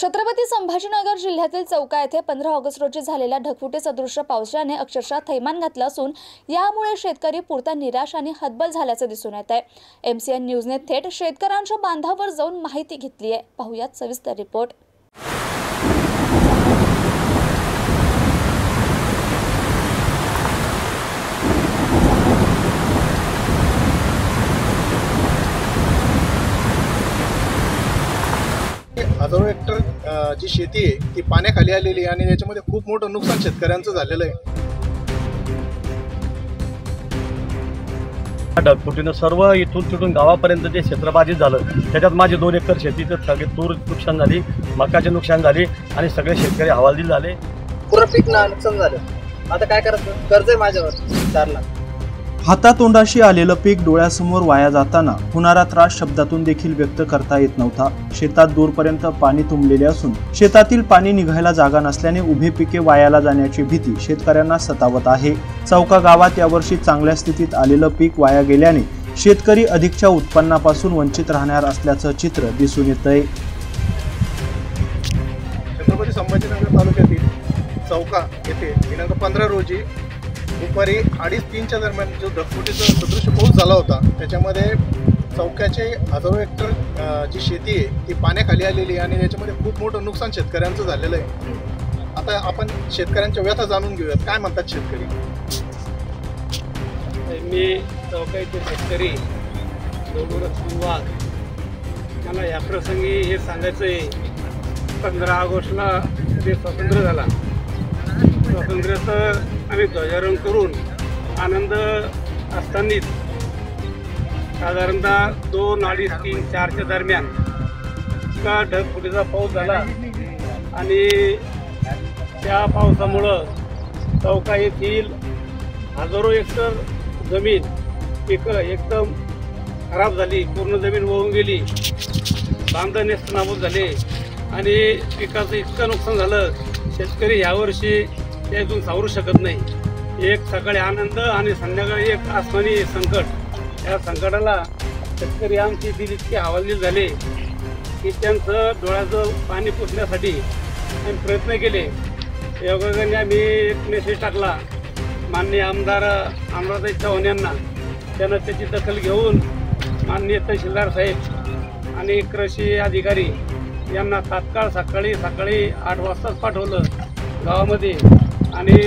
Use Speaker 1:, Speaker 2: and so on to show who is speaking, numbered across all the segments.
Speaker 1: छत्रपती संभाजीनगर जिल्ह्यातील चौका येथे 15 ऑगस्ट रोजी झालेल्या ढगफुटी सदृश्य पावसाने अक्षरशः थैमान घातलं असून यामुळे शेतकरी पुरता निराश आणि हतबल झाल्याचे दिसून येत आहे। MCN न्यूजने थेट शेतकऱ्यांच्या बांधावर जाऊन माहिती घेतली आहे। पाहूयात सविस्तर रिपोर्ट।
Speaker 2: हजारो हेक्टर जी शेती आहे ती पाण्याखाली आलेली आणि याच्यामध्ये खूप मोठं नुकसान शेतकऱ्यांचं झालेलं आहे।
Speaker 3: ढगफुटीनं सर्व इथून तिथून गावापर्यंत जे क्षेत्र बाधित झालं त्याच्यात माझे 2 एकर शेतीचं सगळे तूर नुकसान झाली, मकाचे नुकसान झाली आणि सगळे शेतकरी हवालदिल झाले।
Speaker 4: पुरं पीक नुकसान झालं। आता काय करायचं? कर्ज आहे माझ्यावर 4 लाख।
Speaker 5: हातातोंडाशी आलेलं पीक डोळ्यासमोर वाया जाताना होणारा त्रास शब्दातून देखील व्यक्त करता येत नव्हता। शेतात दूरपर्यंत पाणी तुंबलेले असून शेतातील पाणी निघायला जागा नसल्याने उभे पिके वायाला जाण्याची भीती शेतकऱ्यांना सतावत आहे। चौका गावात यावर्षी चांगल्या स्थितीत आलेलं पीक वाया गेल्याने शेतकरी अधिकच्या उत्पन्नापासून वंचित राहणार असल्याचं चित्र दिसून येतंय।
Speaker 2: छत्रपती संभाजीनगर तालुक्यातील चौका येथे दिनांक 15 रोजी दुपारी 2:30-3च्या दरम्यान जो ढगफुटीचा सदृश्य पाऊस झाला होता त्याच्यामध्ये चौक्याचे हजारो हेक्टर जी शेती आहे ती पाण्याखाली आलेली आणि याच्यामध्ये खूप मोठं नुकसान शेतकऱ्यांचं झालेलं आहे। आता आपण शेतकऱ्यांच्या व्यथा जाणून घेऊयात, काय म्हणतात शेतकरी।
Speaker 6: मी चौकाचे शेतकरी वाघ, मला या प्रसंगी हे सांगायचं आहे। 15 ऑगस्टला जे स्वातंत्र्य झाला, स्वातंत्र्याचं आम्ही ध्वजारोहण करून आनंद असतानाच साधारणतः 2, 2:30, 3, 4च्या दरम्यान इतका ढगफुटीचा पाऊस झाला आणि त्या पावसामुळं चौका येथील हजारो हेक्टर जमीन पिकं एकदम खराब झाली, पूर्ण जमीन वाहून गेली, बांधं नेस्तनाबूत झाले आणि पिकाचं इतकं नुकसान झालं। शेतकरी यावर्षी त्यातून सावरू शकत नाही। एक सकाळी आनंद आणि संध्याकाळी एक आसमानी संकट। या संकटाला शेतकरी आमची दिल इतके हवालदिल झाले की त्यांचं डोळ्याचं पाणी पुसण्यासाठी आम्ही प्रयत्न केले। योगायोगाने आम्ही एक मेसेज टाकला माननीय आमदार अमरावती चव्हाण यांना। त्यानं त्याची दखल घेऊन माननीय तहसीलदार साहेब आणि कृषी अधिकारी यांना तात्काळ सकाळी 8 वाजताच पाठवलं गावामध्ये आणि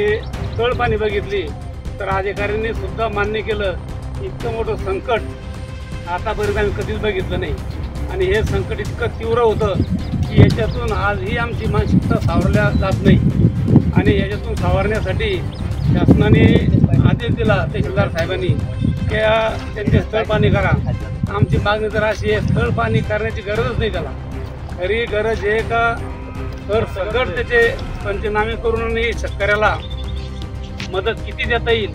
Speaker 6: तळपाणी बघितली तर अधिकाऱ्यांनी सुद्धा मान्य केलं इतकं मोठं संकट आतापर्यंत आम्ही कधीच बघितलं नाही आणि हे संकट इतकं तीव्र होतं की याच्यातून आजही आमची मानसिकता सावरल्या जात नाही आणि याच्यातून सावरण्यासाठी शासनाने आदेश दिला तहसीलदार साहेबांनी की त्यांचे स्थळपाणी करा। आमची मागणी तर अशी आहे, स्थळपाणी करण्याची गरजच नाही त्याला, खरी गरज आहे का तर सगळं त्याचे पंचनामे करून शेतकऱ्याला मदत किती देता येईल,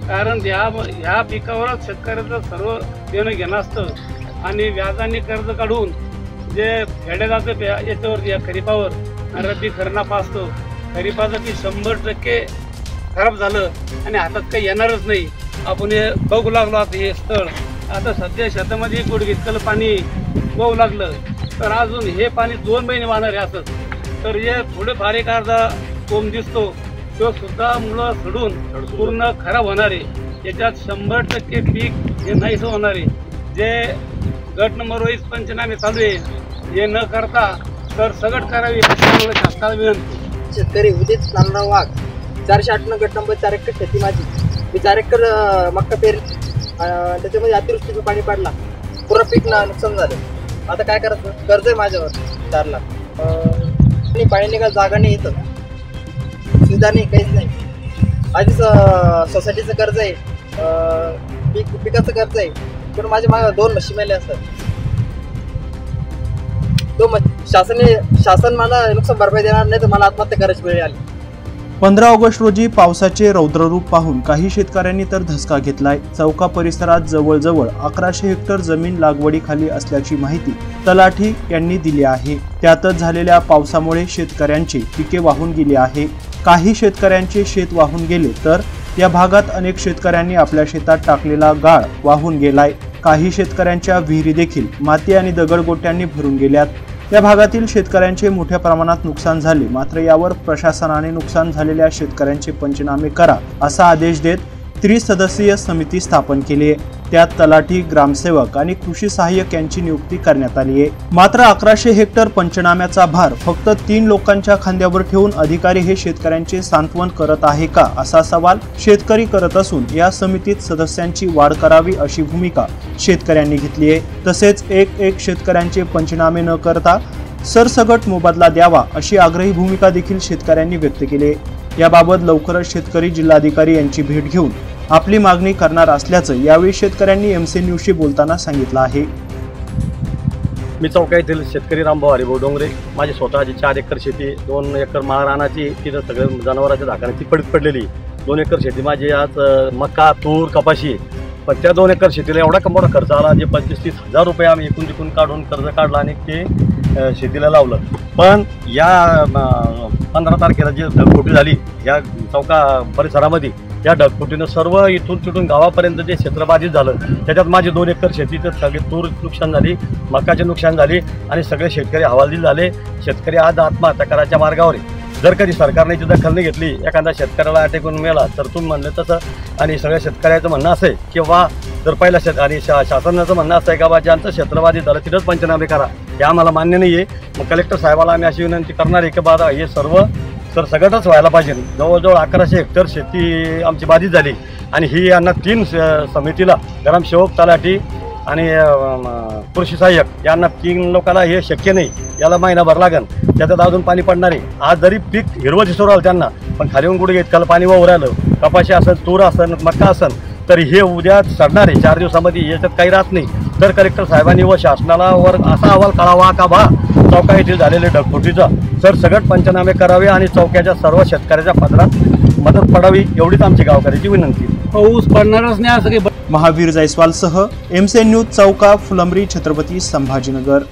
Speaker 6: कारण ह्या पिकावरच शेतकऱ्याचं सर्व देणं घेणं असतं आणि व्याजाने कर्ज काढून जे फेडलं जातं याच्यावर या खरीपावर रब्बी खरनापा असतो, खरीपाचं ती 100% खराब झालं आणि हातात काही येणारच नाही। आपण हे बघू लागलो आता हे स्थळ, आता सध्या शेतामध्ये गुडघितकलं पाणी वाहू लागलं तर अजून हे पाणी 2 महिने वाहणार आहे असंच, तर हे थोडेफार एक अर्धा कोंब दिसतो तो सुद्धा मुळं सडून पूर्ण खराब होणार आहे। याच्यात 100% पीक हे नाहीच होणार आहे। जे गट नंबर वाईज पंचनामे चालू आहे हे न करता तर सगट करावी शासनाला विनंती।
Speaker 4: शेतकरी उदित नामराव वाघ, 408 गट नंबर 4 एकर शेती माझी। मी 4 एकर मक्का पेरली, त्याच्यामध्ये अतिवृष्टीचं पाणी पडला, पुरं पीक नुकसान झालं। आता काय करायचं? कर्ज आहे माझ्यावर 4 लाख आणि पाणी निघायला जागा नाही, इथं सुविधा नाही, काहीच नाही। आधीच सोसायटीचं कर्ज आहे, पिकाचं कर्ज आहे, पण माझ्या मागे 2 म्हशी मेले असतात। शासन मला नुकसान भरपाई देणार नाही तर मला आत्महत्या करायची वेळ आली।
Speaker 5: 15 ऑगस्ट रोजी पावसाचे रौद्ररूप पाहून काही शेतकऱ्यांनी तर धसका घेतलाय। चौका परिसरात जवळजवळ 1100 हेक्टर जमीन लागवडीखाली असल्याची माहिती तलाठी यांनी दिली आहे। त्यातच झालेल्या पावसामुळे शेतकऱ्यांची पिके वाहून गेली आहे। काही शेतकऱ्यांचे शेत वाहून गेले तर या भागात अनेक शेतकऱ्यांनी आपल्या शेतात टाकलेला गाळ वाहून गेलाय। काही शेतकऱ्यांच्या विहिरी देखील माती आणि दगडगोट्यांनी भरून गेल्यात। या भागातील शेतकऱ्यांचे मोठ्या प्रमाणात नुकसान झाले, मात्र यावर प्रशासनाने नुकसान झालेल्या शेतकऱ्यांचे पंचनामे करा असा आदेश देत त्रिसदस्यीय समिती स्थापन केली आहे। त्यात तलाठी, ग्रामसेवक आणि कृषी सहाय्यक यांची नियुक्ती करण्यात आली आहे। मात्र 1100 हेक्टर पंचनाम्याचा भार फक्त 3 लोकांच्या खांद्यावर ठेवून अधिकारी हे शेतकऱ्यांचे सांत्वन करत आहे का, असा सवाल शेतकरी करत असून या समितीत सदस्यांची वाढ करावी अशी भूमिका शेतकऱ्यांनी घेतली आहे। तसेच एक शेतकऱ्यांचे पंचनामे न करता सरसगट मोबदला द्यावा अशी आग्रही भूमिका देखील शेतकऱ्यांनी व्यक्त केली आहे। याबाबत लवकरच शेतकरी जिल्हाधिकारी यांची भेट घेऊन आपली मागणी करणार असल्याचं यावेळी शेतकऱ्यांनी MC न्यूजशी बोलताना सांगितलं आहे।
Speaker 3: मी चौका येथील शेतकरी रामभाऊ हरिभाऊ डोंगरे, माझी स्वतःची 4 एकर शेती, 2 एकर महारानाची, तिथं सगळं जनावरांच्या धाकाने पडीत पडलेली, 2 एकर शेती माझी आज मका, तूर, कपाशी। पण त्या 2 एकर शेतीला एवढा मोठा खर्च आला, जे 25-30 हजार रुपये आम्ही एकूण तिकून काढून कर्ज काढलं आणि ते शेतीला लावलं। पण या 15 तारखेला जी ढगफुटी झाली या चौका परिसरामध्ये, या ढगफुटीनं सर्व इथून तिथून गावापर्यंत जे क्षेत्र बाधित झालं, त्याच्यात माझी 2 एकर शेतीचं सगळे तूर नुकसान झाली, मकाचे नुकसान झाली आणि सगळे शेतकरी हवालदिल झाले। शेतकरी आज आत्महत्या करायच्या मार्गावर आहे। जर कधी सरकारने याची दखल नाही घेतली, एखादा शेतकऱ्याला अटॅक होऊन मेला तर तुम्ही म्हणलं तसं, आणि सगळ्या शेतकऱ्याचं म्हणणं असं आहे की वा जर पहिला आणि शासनाचं म्हणणं असं आहे का बा ज्यांचं क्षेत्र बाधित झालं तिथंच पंचनामे करा, हे आम्हाला मान्य नाही आहे। मग कलेक्टर साहेबाला आम्ही अशी विनंती करणार आहे की बाबा हे सर्व सगळंच व्हायला पाहिजे। जवळजवळ 1100 हेक्टर शेती आमची बाधित झाली आणि ही यांना 3 समितीला ग्रामसेवक, तलाठी आणि कृषी सहाय्यक यांना 3 लोकांना हे शक्य नाही, याला महिनाभर लागेल, त्याच्यात अजून पाणी पडणार आहे। आज जरी पीक हिरवं दिसू राहिलं त्यांना, पण खाली येऊन गुडघे इतकाला पाणी वाहू राहिलं, कपाशी असेल, तूर असेल, मका असेल, तर हे उद्या सडणार आहे 4 दिवसामध्ये, याच्यात काही राहत नाही। तर कलेक्टर साहेबांनी व शासनाला वर असा अहवाल कळावा का बा चौका येथील झालेले ढगफुटीचा सरसगट पंचनामे करावे आणि चौक्याच्या सर्व शेतकऱ्याच्या पदरात मदत पडावी, एवढीच आमची गावकऱ्याची विनंती।
Speaker 6: पाऊस पडणारच नाही असं काही।
Speaker 5: महावीर जयस्वालसह MC न्यूज, चौका, फुलंब्री, छत्रपती संभाजीनगर।